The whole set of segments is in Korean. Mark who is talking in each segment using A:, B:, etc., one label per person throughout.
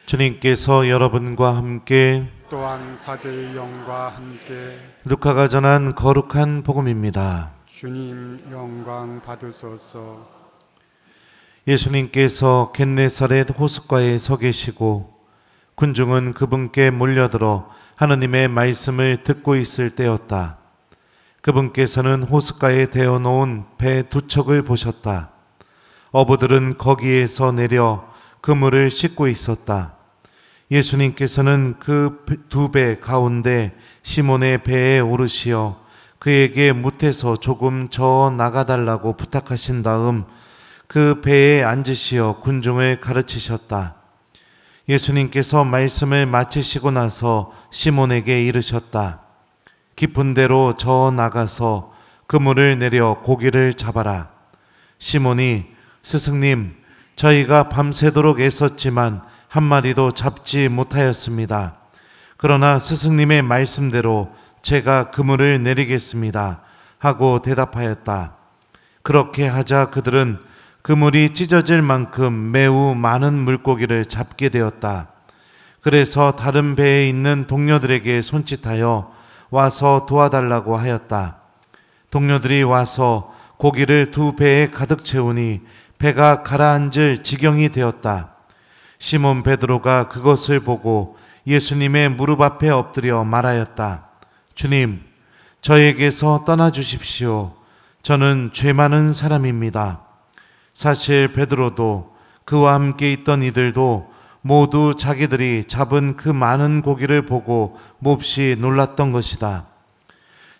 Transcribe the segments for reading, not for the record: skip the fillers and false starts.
A: 주님께서 여러분과 함께
B: 또한 사제의 영과 함께
A: 루카가 전한 거룩한 복음입니다.
B: 주님 영광 받으소서.
A: 예수님께서 겟네사렛 호숫가에 서 계시고 군중은 그분께 몰려들어 하느님의 말씀을 듣고 있을 때였다. 그분께서는 호숫가에 대어놓은 배 두 척을 보셨다. 어부들은 거기에서 내려 그물을 씻고 있었다. 예수님께서는 그 두 배 가운데 시몬의 배에 오르시어 그에게 못에서 조금 저 나가달라고 부탁하신 다음 그 배에 앉으시어 군중을 가르치셨다. 예수님께서 말씀을 마치시고 나서 시몬에게 이르셨다. 깊은 데로 저 나가서 그물을 내려 고기를 잡아라. 시몬이 스승님, 저희가 밤새도록 애썼지만 한 마리도 잡지 못하였습니다. 그러나 스승님의 말씀대로 제가 그물을 내리겠습니다 하고 대답하였다. 그렇게 하자 그들은 그물이 찢어질 만큼 매우 많은 물고기를 잡게 되었다. 그래서 다른 배에 있는 동료들에게 손짓하여 와서 도와달라고 하였다. 동료들이 와서 고기를 두 배에 가득 채우니 배가 가라앉을 지경이 되었다. 시몬 베드로가 그것을 보고 예수님의 무릎 앞에 엎드려 말하였다. 주님, 저에게서 떠나 주십시오. 저는 죄 많은 사람입니다. 사실 베드로도 그와 함께 있던 이들도 모두 자기들이 잡은 그 많은 고기를 보고 몹시 놀랐던 것이다.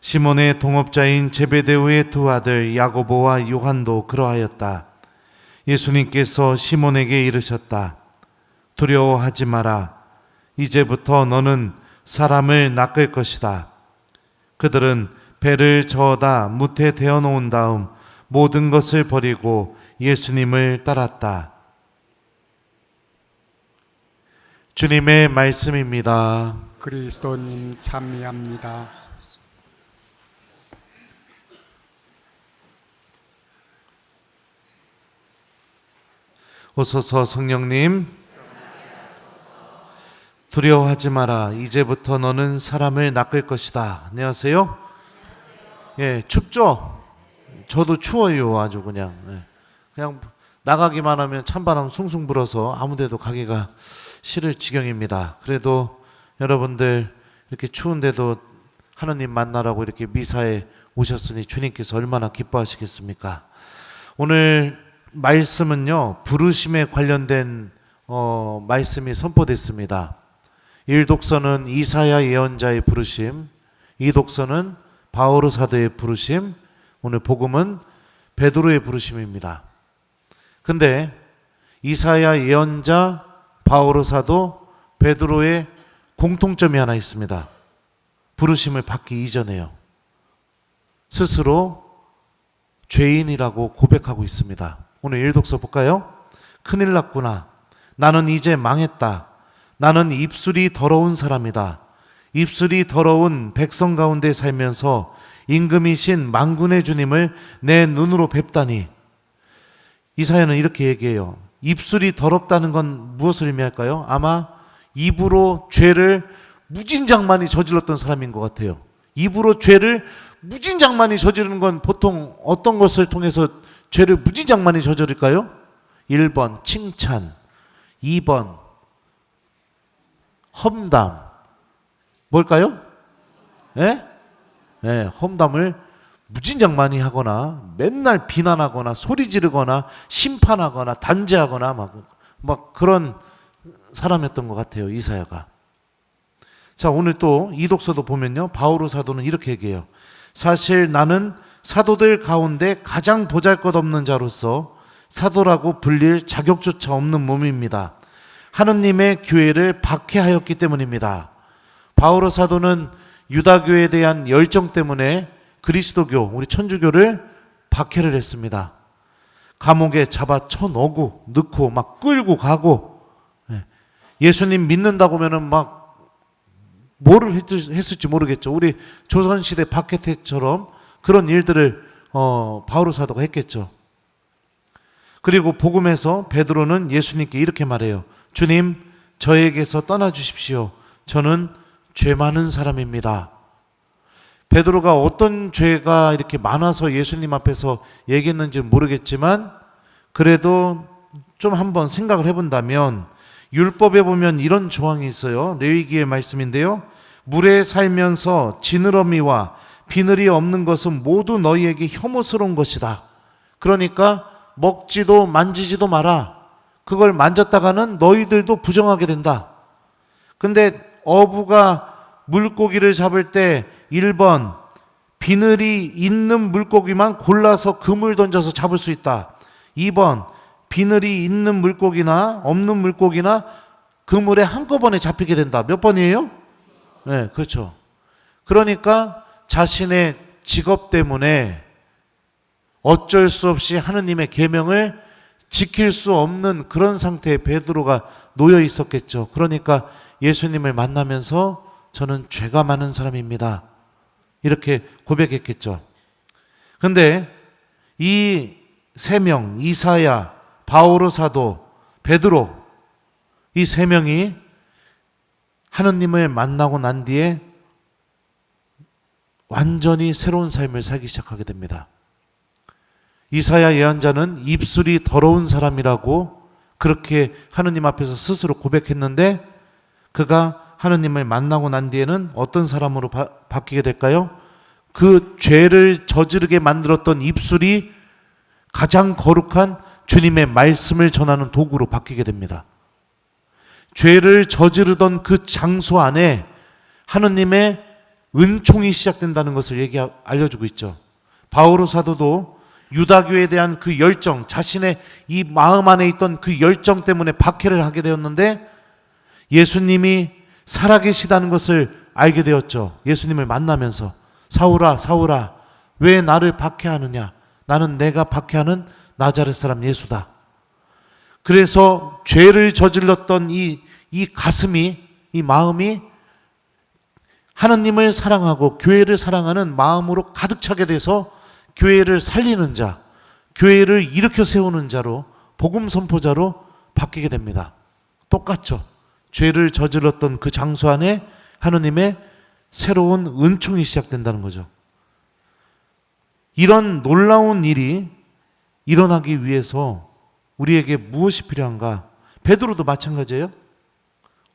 A: 시몬의 동업자인 제베데오의 두 아들 야고보와 요한도 그러하였다. 예수님께서 시몬에게 이르셨다. 두려워하지 마라. 이제부터 너는 사람을 낚을 것이다. 그들은 배를 저어다 무태 대어 놓은 다음 모든 것을 버리고 예수님을 따랐다. 주님의 말씀입니다.
B: 그리스도님 찬미합니다.
A: 오소서 성령님, 두려워하지 마라. 이제부터 너는 사람을 낚을 것이다. 안녕하세요. 예, 춥죠? 저도 추워요. 아주 그냥. 그냥 나가기만 하면 찬바람 숭숭 불어서 아무데도 가기가 싫을 지경입니다. 그래도 여러분들 이렇게 추운데도 하느님 만나라고 이렇게 미사에 오셨으니 주님께서 얼마나 기뻐하시겠습니까? 오늘 말씀은요, 부르심에 관련된 말씀이 선포됐습니다. 1독서는 이사야 예언자의 부르심, 2독서는 바오로 사도의 부르심, 오늘 복음은 베드로의 부르심입니다. 근데 이사야 예언자, 바오로 사도, 베드로의 공통점이 하나 있습니다. 부르심을 받기 이전에요. 스스로 죄인이라고 고백하고 있습니다. 오늘 1독서 볼까요? 큰일 났구나. 나는 이제 망했다. 나는 입술이 더러운 사람이다. 입술이 더러운 백성 가운데 살면서 임금이신 만군의 주님을 내 눈으로 뵙다니. 이사야는 이렇게 얘기해요. 입술이 더럽다는 건 무엇을 의미할까요? 아마 입으로 죄를 무진장 많이 저질렀던 사람인 것 같아요. 입으로 죄를 무진장 많이 저지르는 건 보통 어떤 것을 통해서 죄를 무진장 많이 저지를까요? 1번 칭찬, 2번 험담. 뭘까요? 예? 예, 험담을 무진장 많이 하거나 맨날 비난하거나 소리 지르거나 심판하거나 단죄하거나 막 그런 사람이었던 것 같아요, 이사야가. 자, 오늘 또 이독서도 보면요, 바오로 사도는 이렇게 얘기해요. 사실 나는 사도들 가운데 가장 보잘것없는 자로서 사도라고 불릴 자격조차 없는 몸입니다. 하느님의 교회를 박해하였기 때문입니다. 바오로 사도는 유다교에 대한 열정 때문에 그리스도교, 우리 천주교를 박해를 했습니다. 감옥에 잡아 쳐넣고 막 끌고 가고, 예수님 믿는다고 하면은 막 뭐를 했을지 모르겠죠. 우리 조선시대 박해 때처럼 그런 일들을 바오로 사도가 했겠죠. 그리고 복음에서 베드로는 예수님께 이렇게 말해요. 주님, 저에게서 떠나 주십시오. 저는 죄 많은 사람입니다. 베드로가 어떤 죄가 이렇게 많아서 예수님 앞에서 얘기했는지 모르겠지만 그래도 좀 한번 생각을 해본다면 율법에 보면 이런 조항이 있어요. 레위기의 말씀인데요. 물에 살면서 지느러미와 비늘이 없는 것은 모두 너희에게 혐오스러운 것이다. 그러니까 먹지도 만지지도 마라. 그걸 만졌다가는 너희들도 부정하게 된다. 근데 어부가 물고기를 잡을 때 1번 비늘이 있는 물고기만 골라서 그물 던져서 잡을 수 있다. 2번 비늘이 있는 물고기나 없는 물고기나 그물에 한꺼번에 잡히게 된다. 몇 번이에요? 네, 그렇죠. 그러니까 자신의 직업 때문에 어쩔 수 없이 하느님의 계명을 지킬 수 없는 그런 상태에 베드로가 놓여 있었겠죠. 그러니까 예수님을 만나면서 저는 죄가 많은 사람입니다. 이렇게 고백했겠죠. 근데 이 세 명, 이사야, 바오로 사도, 베드로, 이 세 명이 하느님을 만나고 난 뒤에 완전히 새로운 삶을 살기 시작하게 됩니다. 이사야 예언자는 입술이 더러운 사람이라고 그렇게 하느님 앞에서 스스로 고백했는데 그가 하느님을 만나고 난 뒤에는 어떤 사람으로 바뀌게 될까요? 그 죄를 저지르게 만들었던 입술이 가장 거룩한 주님의 말씀을 전하는 도구로 바뀌게 됩니다. 죄를 저지르던 그 장소 안에 하느님의 은총이 시작된다는 것을 알려주고 있죠. 바오로 사도도 유다교에 대한 그 열정, 자신의 이 마음 안에 있던 그 열정 때문에 박해를 하게 되었는데 예수님이 살아계시다는 것을 알게 되었죠. 예수님을 만나면서 사울아 사울아 왜 나를 박해하느냐, 나는 내가 박해하는 나자렛 사람 예수다. 그래서 죄를 저질렀던 이 가슴이, 이 마음이 하느님을 사랑하고 교회를 사랑하는 마음으로 가득 차게 돼서 교회를 살리는 자, 교회를 일으켜 세우는 자로, 복음 선포자로 바뀌게 됩니다. 똑같죠. 죄를 저질렀던 그 장소 안에 하느님의 새로운 은총이 시작된다는 거죠. 이런 놀라운 일이 일어나기 위해서 우리에게 무엇이 필요한가? 베드로도 마찬가지예요.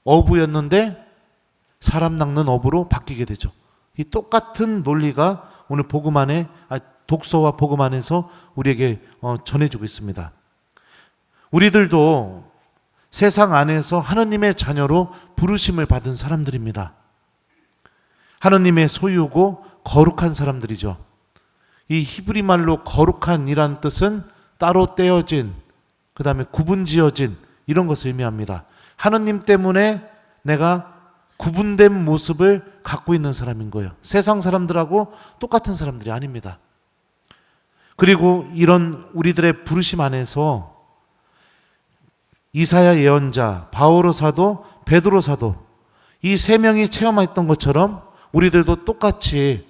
A: 어부였는데 사람 낚는 어부로 바뀌게 되죠. 이 똑같은 논리가 오늘 복음 안에, 독서와 복음 안에서 우리에게 전해주고 있습니다. 우리들도 세상 안에서 하느님의 자녀로 부르심을 받은 사람들입니다. 하느님의 소유고 거룩한 사람들이죠. 이 히브리 말로 거룩한이라는 뜻은 따로 떼어진, 그 다음에 구분지어진 이런 것을 의미합니다. 하느님 때문에 내가 구분된 모습을 갖고 있는 사람인 거예요. 세상 사람들하고 똑같은 사람들이 아닙니다. 그리고 이런 우리들의 부르심 안에서 이사야 예언자, 바오로 사도, 베드로 사도 이 세 명이 체험했던 것처럼 우리들도 똑같이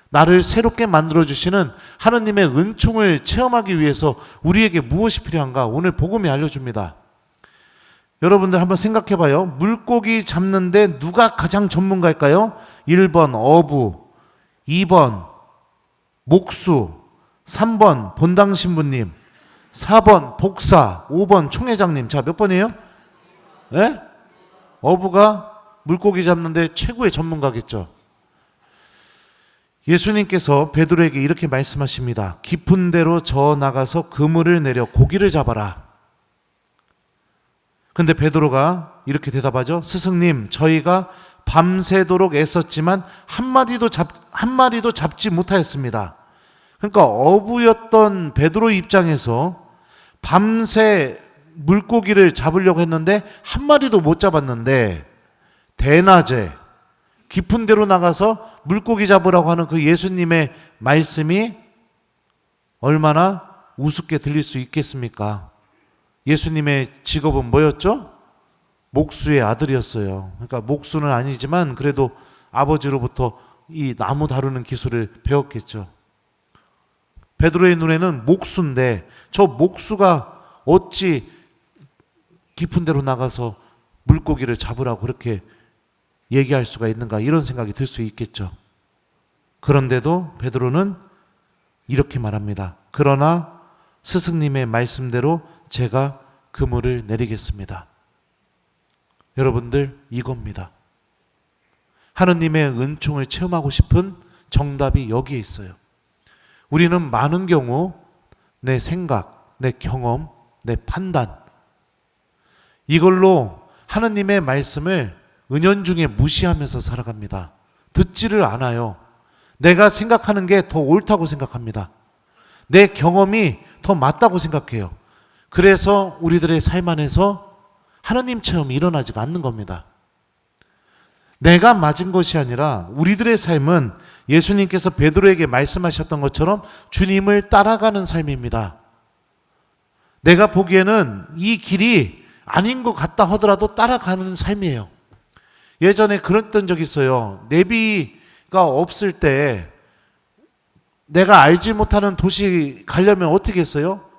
A: 나를 새롭게 만들어주시는 하느님의 은총을 체험하기 위해서 우리에게 무엇이 필요한가? 오늘 복음이 알려줍니다. 여러분들 한번 생각해 봐요. 물고기 잡는데 누가 가장 전문가일까요? 1번 어부, 2번 목수, 3번 본당 신부님, 4번 복사, 5번 총회장님. 자, 몇 번이에요? 네? 어부가 물고기 잡는데 최고의 전문가겠죠. 예수님께서 베드로에게 이렇게 말씀하십니다. 깊은 데로 저 나가서 그물을 내려 고기를 잡아라. 근데 베드로가 이렇게 대답하죠. 스승님, 저희가 밤새도록 애썼지만 한 마리도 잡지 못하였습니다. 그러니까 어부였던 베드로 입장에서 밤새 물고기를 잡으려고 했는데 한 마리도 못 잡았는데 대낮에 깊은 데로 나가서 물고기 잡으라고 하는 그 예수님의 말씀이 얼마나 우습게 들릴 수 있겠습니까? 예수님의 직업은 뭐였죠? 목수의 아들이었어요. 그러니까 목수는 아니지만 그래도 아버지로부터 이 나무 다루는 기술을 배웠겠죠. 베드로의 눈에는 목수인데 저 목수가 어찌 깊은 데로 나가서 물고기를 잡으라고 그렇게 얘기할 수가 있는가, 이런 생각이 들 수 있겠죠. 그런데도 베드로는 이렇게 말합니다. 그러나 스승님의 말씀대로 제가 그물을 내리겠습니다. 여러분들, 이겁니다. 하느님의 은총을 체험하고 싶은 정답이 여기에 있어요. 우리는 많은 경우 내 생각, 내 경험, 내 판단, 이걸로 하느님의 말씀을 은연중에 무시하면서 살아갑니다. 듣지를 않아요. 내가 생각하는 게 더 옳다고 생각합니다. 내 경험이 더 맞다고 생각해요. 그래서 우리들의 삶 안에서 하느님 체험이 일어나지가 않는 겁니다. 내가 맞은 것이 아니라 우리들의 삶은 예수님께서 베드로에게 말씀하셨던 것처럼 주님을 따라가는 삶입니다. 내가 보기에는 이 길이 아닌 것 같다 하더라도 따라가는 삶이에요. 예전에 그랬던 적이 있어요. 내비가 없을 때 내가 알지 못하는 도시 가려면 어떻게 했어요?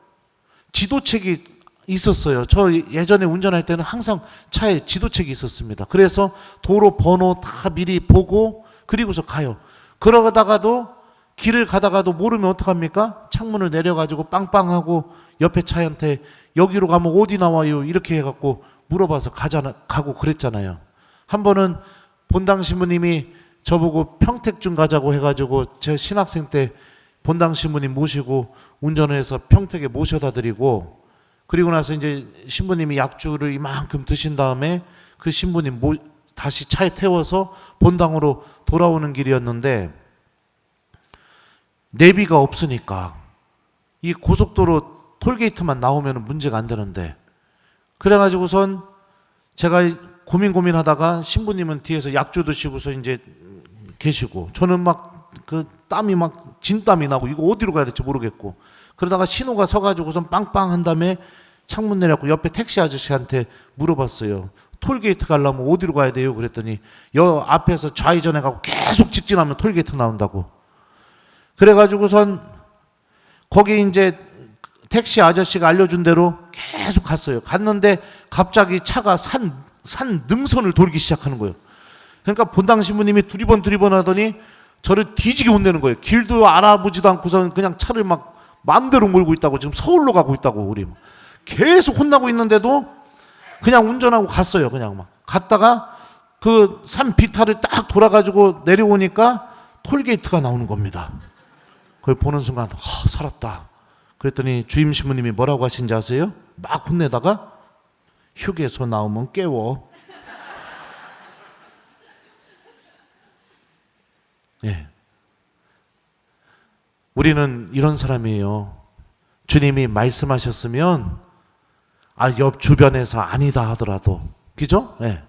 A: 지도책이 있었어요. 저 예전에 운전할 때는 항상 차에 지도책이 있었습니다. 그래서 도로 번호 다 미리 보고 그리고서 가요. 그러다가도 길을 가다가도 모르면 어떡합니까? 창문을 내려가지고 빵빵하고 옆에 차한테 여기로 가면 어디 나와요? 이렇게 해갖고 물어봐서 가고 그랬잖아요. 한 번은 본당 신부님이 저보고 평택중 가자고 해가지고 제 신학생 때 본당 신부님 모시고 운전을 해서 평택에 모셔다 드리고, 그리고 나서 이제 신부님이 약주를 이만큼 드신 다음에 그 신부님 다시 차에 태워서 본당으로 돌아오는 길이었는데, 내비가 없으니까 이 고속도로 톨게이트만 나오면 문제가 안 되는데, 그래가지고선 제가 고민하다가 신부님은 뒤에서 약주 드시고서 이제 계시고, 저는 막 그 땀이 막 진땀이 나고 이거 어디로 가야 될지 모르겠고, 그러다가 신호가 서가지고선 빵빵 한 다음에 창문 내려갖고 옆에 택시 아저씨한테 물어봤어요. 톨게이트 가려면 어디로 가야 돼요? 그랬더니 여 앞에서 좌회전해 가고 계속 직진하면 톨게이트 나온다고. 그래가지고선 거기 이제 택시 아저씨가 알려준 대로 계속 갔어요. 갔는데 갑자기 차가 산 능선을 돌기 시작하는 거예요. 그러니까 본당 신부님이 두리번 하더니 저를 뒤지게 혼내는 거예요. 길도 알아보지도 않고서는 그냥 차를 막 마음대로 몰고 있다고, 지금 서울로 가고 있다고. 우리 계속 혼나고 있는데도 그냥 운전하고 갔어요. 그냥 막 갔다가 그 산 비탈을 딱 돌아가지고 내려오니까 톨게이트가 나오는 겁니다. 그걸 보는 순간 살았다. 그랬더니 주임 신부님이 뭐라고 하신지 아세요? 막 혼내다가 휴게소 나오면 깨워. 예. 우리는 이런 사람이에요. 주님이 말씀하셨으면 옆 주변에서 아니다 하더라도, 그죠? 예.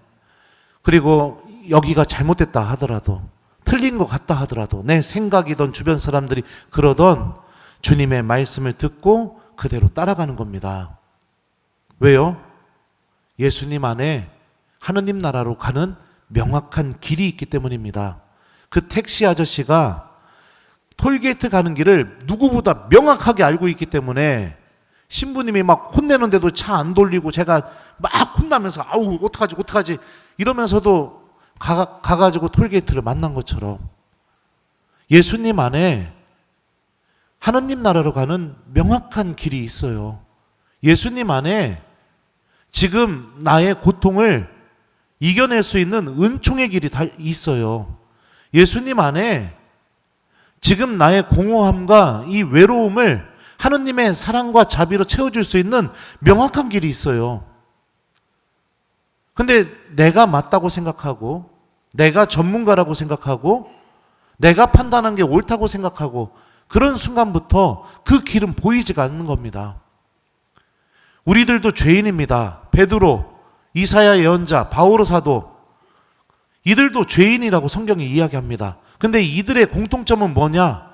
A: 그리고 여기가 잘못됐다 하더라도, 틀린 것 같다 하더라도, 내 생각이던 주변 사람들이 그러던 주님의 말씀을 듣고 그대로 따라가는 겁니다. 왜요? 예수님 안에 하느님 나라로 가는 명확한 길이 있기 때문입니다. 그 택시 아저씨가 톨게이트 가는 길을 누구보다 명확하게 알고 있기 때문에 신부님이 막 혼내는데도 차 안 돌리고, 제가 막 혼나면서 아우 어떡하지 이러면서도 가가지고 톨게이트를 만난 것처럼, 예수님 안에 하느님 나라로 가는 명확한 길이 있어요. 예수님 안에 지금 나의 고통을 이겨낼 수 있는 은총의 길이 다 있어요. 예수님 안에 지금 나의 공허함과 이 외로움을 하느님의 사랑과 자비로 채워줄 수 있는 명확한 길이 있어요. 근데 내가 맞다고 생각하고, 내가 전문가라고 생각하고, 내가 판단한 게 옳다고 생각하고, 그런 순간부터 그 길은 보이지가 않는 겁니다. 우리들도 죄인입니다. 베드로, 이사야 예언자, 바오로 사도, 이들도 죄인이라고 성경이 이야기합니다. 근데 이들의 공통점은 뭐냐?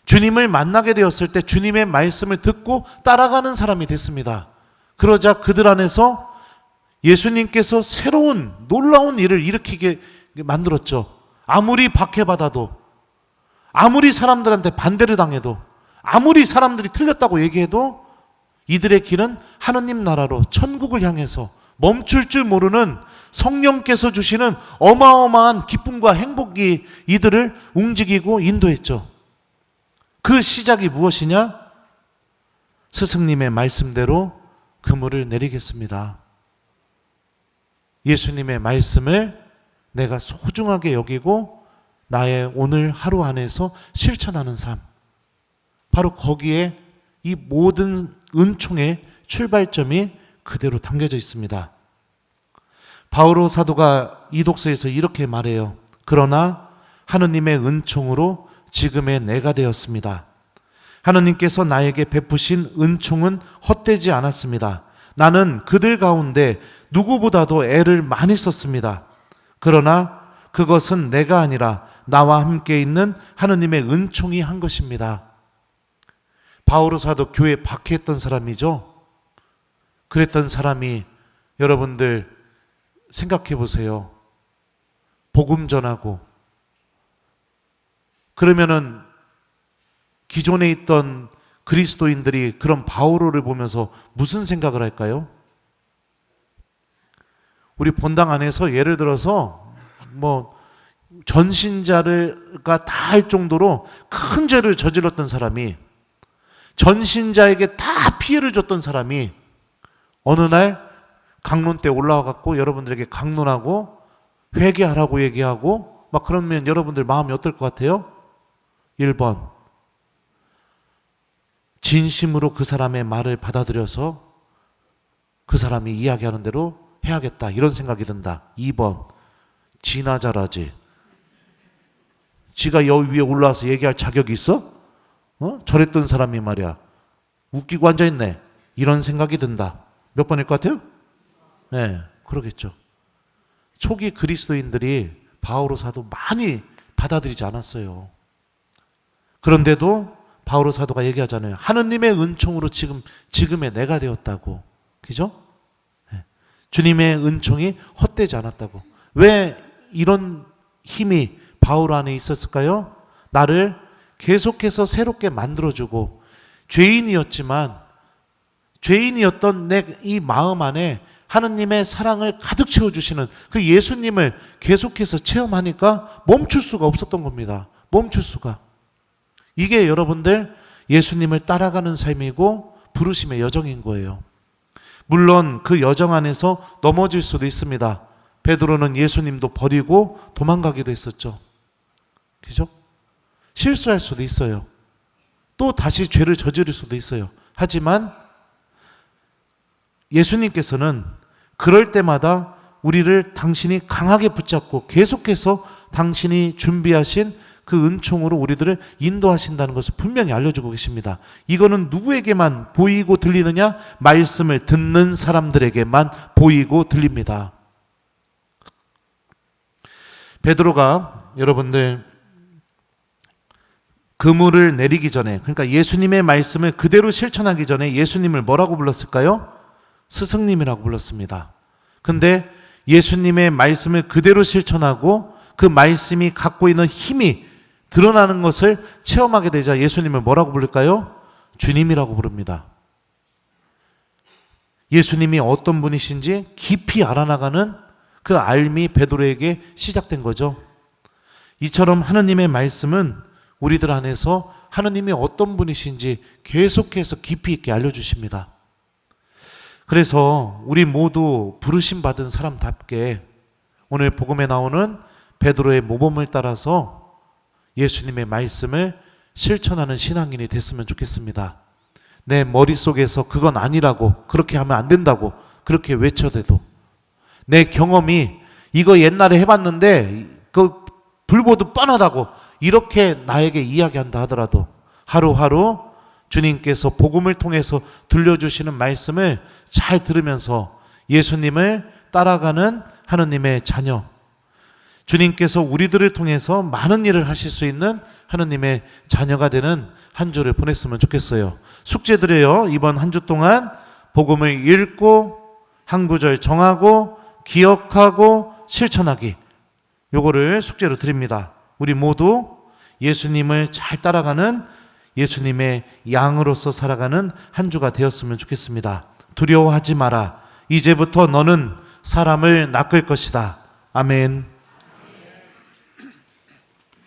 A: 주님을 만나게 되었을 때 주님의 말씀을 듣고 따라가는 사람이 됐습니다. 그러자 그들 안에서 예수님께서 새로운 놀라운 일을 일으키게 만들었죠. 아무리 박해받아도, 아무리 사람들한테 반대를 당해도, 아무리 사람들이 틀렸다고 얘기해도 이들의 길은 하느님 나라로, 천국을 향해서 멈출 줄 모르는 성령께서 주시는 어마어마한 기쁨과 행복이 이들을 움직이고 인도했죠. 그 시작이 무엇이냐? 스승님의 말씀대로 그물을 내리겠습니다. 예수님의 말씀을 내가 소중하게 여기고 나의 오늘 하루 안에서 실천하는 삶. 바로 거기에 이 모든 은총의 출발점이 그대로 담겨져 있습니다. 바오로 사도가 이 독서에서 이렇게 말해요. 그러나 하느님의 은총으로 지금의 내가 되었습니다. 하느님께서 나에게 베푸신 은총은 헛되지 않았습니다. 나는 그들 가운데 누구보다도 애를 많이 썼습니다. 그러나 그것은 내가 아니라 나와 함께 있는 하느님의 은총이 한 것입니다. 바오로 사도 교회에 박해했던 사람이죠. 그랬던 사람이 여러분들 생각해 보세요. 복음 전하고 그러면은 기존에 있던 그리스도인들이 그런 바오로를 보면서 무슨 생각을 할까요? 우리 본당 안에서 예를 들어서 전신자가 다 할 정도로 큰 죄를 저질렀던 사람이, 전신자에게 다 피해를 줬던 사람이 어느 날 강론 때 올라와 갖고 여러분들에게 강론하고 회개하라고 얘기하고 막 그러면 여러분들 마음이 어떨 것 같아요? 1번, 진심으로 그 사람의 말을 받아들여서 그 사람이 이야기하는 대로 해야겠다 이런 생각이 든다. 2번, 지나 잘하지. 지가 여기 위에 올라와서 얘기할 자격이 있어? 저랬던 사람이 말이야 웃기고 앉아있네 이런 생각이 든다. 몇 번일 것 같아요? 네, 그러겠죠. 초기 그리스도인들이 바오로 사도 많이 받아들이지 않았어요. 그런데도 바오로 사도가 얘기하잖아요. 하느님의 은총으로 지금의 내가 되었다고. 그죠? 네. 주님의 은총이 헛되지 않았다고. 왜 이런 힘이 바울 안에 있었을까요? 나를 계속해서 새롭게 만들어주고 죄인이었던 내 이 마음 안에 하느님의 사랑을 가득 채워주시는 그 예수님을 계속해서 체험하니까 멈출 수가 없었던 겁니다. 멈출 수가. 이게 여러분들 예수님을 따라가는 삶이고 부르심의 여정인 거예요. 물론 그 여정 안에서 넘어질 수도 있습니다. 베드로는 예수님도 버리고 도망가기도 했었죠. 그죠? 실수할 수도 있어요. 또 다시 죄를 저지를 수도 있어요. 하지만 예수님께서는 그럴 때마다 우리를 당신이 강하게 붙잡고 계속해서 당신이 준비하신 그 은총으로 우리들을 인도하신다는 것을 분명히 알려주고 계십니다. 이거는 누구에게만 보이고 들리느냐? 말씀을 듣는 사람들에게만 보이고 들립니다. 베드로가 여러분들 그물을 내리기 전에, 그러니까 예수님의 말씀을 그대로 실천하기 전에 예수님을 뭐라고 불렀을까요? 스승님이라고 불렀습니다. 근데 예수님의 말씀을 그대로 실천하고 그 말씀이 갖고 있는 힘이 드러나는 것을 체험하게 되자 예수님을 뭐라고 부를까요? 주님이라고 부릅니다. 예수님이 어떤 분이신지 깊이 알아나가는 그 알미 베드로에게 시작된 거죠. 이처럼 하느님의 말씀은 우리들 안에서 하느님이 어떤 분이신지 계속해서 깊이 있게 알려주십니다. 그래서 우리 모두 부르심 받은 사람답게 오늘 복음에 나오는 베드로의 모범을 따라서 예수님의 말씀을 실천하는 신앙인이 됐으면 좋겠습니다. 내 머릿속에서 그건 아니라고, 그렇게 하면 안 된다고 그렇게 외쳐대도, 내 경험이 이거 옛날에 해봤는데 그 불보듯 뻔하다고 이렇게 나에게 이야기한다 하더라도 하루하루 주님께서 복음을 통해서 들려주시는 말씀을 잘 들으면서 예수님을 따라가는 하느님의 자녀, 주님께서 우리들을 통해서 많은 일을 하실 수 있는 하느님의 자녀가 되는 한 주를 보냈으면 좋겠어요. 숙제 드려요. 이번 한 주 동안 복음을 읽고 한 구절 정하고 기억하고 실천하기, 요거를 숙제로 드립니다. 우리 모두 예수님을 잘 따라가는 예수님의 양으로서 살아가는 한 주가 되었으면 좋겠습니다. 두려워하지 마라. 이제부터 너는 사람을 낚을 것이다. 아멘.